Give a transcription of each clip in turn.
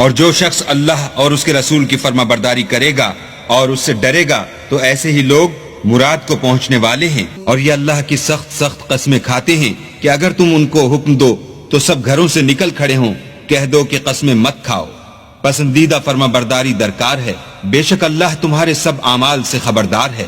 اور جو شخص اللہ اور اس کے رسول کی فرما برداری کرے گا اور اس سے ڈرے گا تو ایسے ہی لوگ مراد کو پہنچنے والے ہیں۔ اور یہ اللہ کی سخت سخت قسمیں کھاتے ہیں کہ اگر تم ان کو حکم دو تو سب گھروں سے نکل کھڑے ہوں۔ کہہ دو کہ قسمیں مت کھاؤ، پسندیدہ فرما برداری درکار ہے، بے شک اللہ تمہارے سب اعمال سے خبردار ہے۔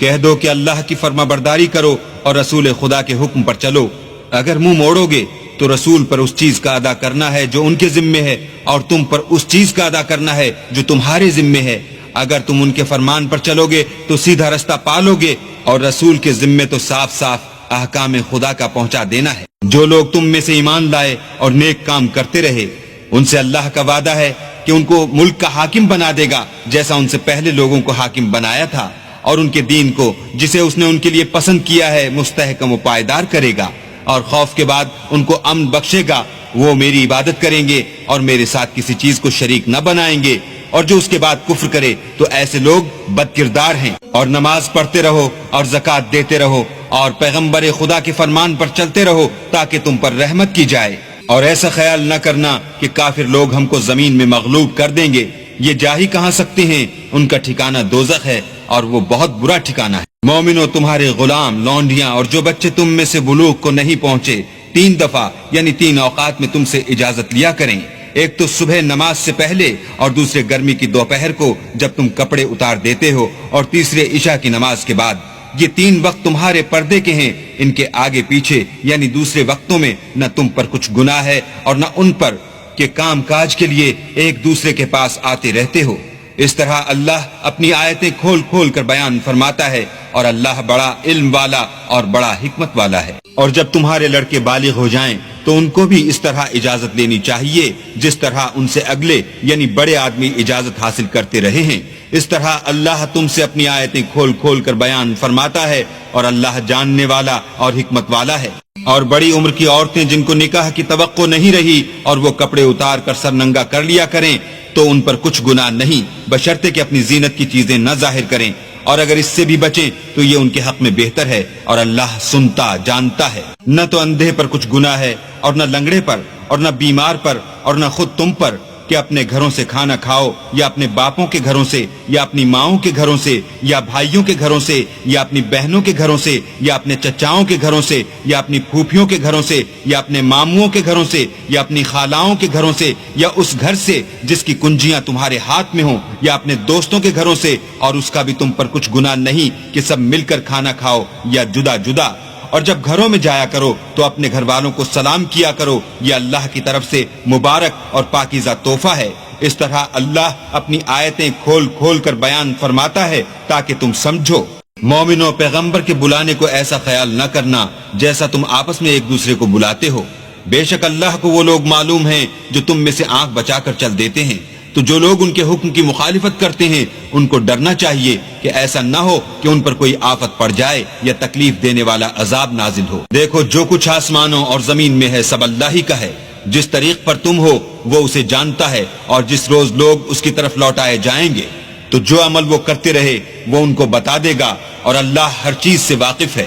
کہہ دو کہ اللہ کی فرما برداری کرو اور رسول خدا کے حکم پر چلو۔ اگر منہ موڑو گے تو رسول پر اس چیز کا ادا کرنا ہے جو ان کے ذمے ہے، اور تم پر اس چیز کا ادا کرنا ہے جو تمہارے ذمے ہے۔ اگر تم ان کے فرمان پر چلو گے تو سیدھا رستہ پالو گے، اور رسول کے ذمے تو صاف صاف احکام خدا کا پہنچا دینا ہے۔ جو لوگ تم میں سے ایمان لائے اور نیک کام کرتے رہے، ان سے اللہ کا وعدہ ہے کہ ان کو ملک کا حاکم بنا دے گا جیسا ان سے پہلے لوگوں کو حاکم بنایا تھا، اور ان کے دین کو جسے اس نے ان کے لیے پسند کیا ہے مستحکم و پائیدار کرے گا، اور خوف کے بعد ان کو امن بخشے گا۔ وہ میری عبادت کریں گے اور میرے ساتھ کسی چیز کو شریک نہ بنائیں گے، اور جو اس کے بعد کفر کرے تو ایسے لوگ بد کردار ہیں۔ اور نماز پڑھتے رہو اور زکوٰۃ دیتے رہو اور پیغمبر خدا کے فرمان پر چلتے رہو تاکہ تم پر رحمت کی جائے، اور ایسا خیال نہ کرنا کہ کافر لوگ ہم کو زمین میں مغلوب کر دیں گے، یہ جا ہی کہاں سکتے ہیں، ان کا ٹھکانہ دوزخ ہے اور وہ بہت برا ٹھکانہ ہے۔ مومنو، تمہارے غلام، لونڈیاں اور جو بچے تم میں سے بلوغ کو نہیں پہنچے 3 دفعہ یعنی 3 اوقات میں تم سے اجازت لیا کریں، ایک تو صبح نماز سے پہلے، اور دوسرے گرمی کی دوپہر کو جب تم کپڑے اتار دیتے ہو، اور تیسرے عشاء کی نماز کے بعد۔ یہ 3 وقت تمہارے پردے کے ہیں، ان کے آگے پیچھے یعنی دوسرے وقتوں میں نہ تم پر کچھ گناہ ہے اور نہ ان پر کہ کام کاج کے لیے ایک دوسرے کے پاس آتے رہتے ہو۔ اس طرح اللہ اپنی آیتیں کھول کھول کر بیان فرماتا ہے، اور اللہ بڑا علم والا اور بڑا حکمت والا ہے۔ اور جب تمہارے لڑکے بالغ ہو جائیں تو ان کو بھی اس طرح اجازت لینی چاہیے جس طرح ان سے اگلے یعنی بڑے آدمی اجازت حاصل کرتے رہے ہیں۔ اس طرح اللہ تم سے اپنی آیتیں کھول کھول کر بیان فرماتا ہے، اور اللہ جاننے والا اور حکمت والا ہے۔ اور بڑی عمر کی عورتیں جن کو نکاح کی توقع نہیں رہی اور وہ کپڑے اتار کر سر ننگا کر لیا کریں تو ان پر کچھ گناہ نہیں، بشرطے کہ اپنی زینت کی چیزیں نہ ظاہر کریں، اور اگر اس سے بھی بچیں تو یہ ان کے حق میں بہتر ہے، اور اللہ سنتا جانتا ہے۔ نہ تو اندھے پر کچھ گناہ ہے، اور نہ لنگڑے پر، اور نہ بیمار پر، اور نہ خود تم پر کہ اپنے گھروں سے کھانا کھاؤ، یا اپنے باپوں کے گھروں سے، یا اپنی ماؤں کے گھروں سے، یا بھائیوں کے گھروں سے، یا اپنی بہنوں کے گھروں سے، یا اپنے چچاؤں کے گھروں سے، یا اپنی پھوپھیوں کے گھروں سے، یا اپنے ماموں کے گھروں سے، یا اپنی خالاؤں کے گھروں سے، یا اس گھر سے جس کی کنجیاں تمہارے ہاتھ میں ہوں، یا اپنے دوستوں کے گھروں سے، اور اس کا بھی تم پر کچھ گناہ نہیں کہ سب مل کر کھانا کھاؤ یا جدا جدا۔ اور جب گھروں میں جایا کرو تو اپنے گھر والوں کو سلام کیا کرو، یہ اللہ کی طرف سے مبارک اور پاکیزہ تحفہ ہے۔ اس طرح اللہ اپنی آیتیں کھول کھول کر بیان فرماتا ہے تاکہ تم سمجھو۔ مومنو، پیغمبر کے بلانے کو ایسا خیال نہ کرنا جیسا تم آپس میں ایک دوسرے کو بلاتے ہو، بے شک اللہ کو وہ لوگ معلوم ہیں جو تم میں سے آنکھ بچا کر چل دیتے ہیں۔ تو جو لوگ ان کے حکم کی مخالفت کرتے ہیں ان کو ڈرنا چاہیے کہ ایسا نہ ہو کہ ان پر کوئی آفت پڑ جائے یا تکلیف دینے والا عذاب نازل ہو۔ دیکھو، جو کچھ آسمانوں اور زمین میں ہے سب اللہ ہی کا ہے۔ جس طریق پر تم ہو وہ اسے جانتا ہے، اور جس روز لوگ اس کی طرف لوٹائے جائیں گے تو جو عمل وہ کرتے رہے وہ ان کو بتا دے گا، اور اللہ ہر چیز سے واقف ہے۔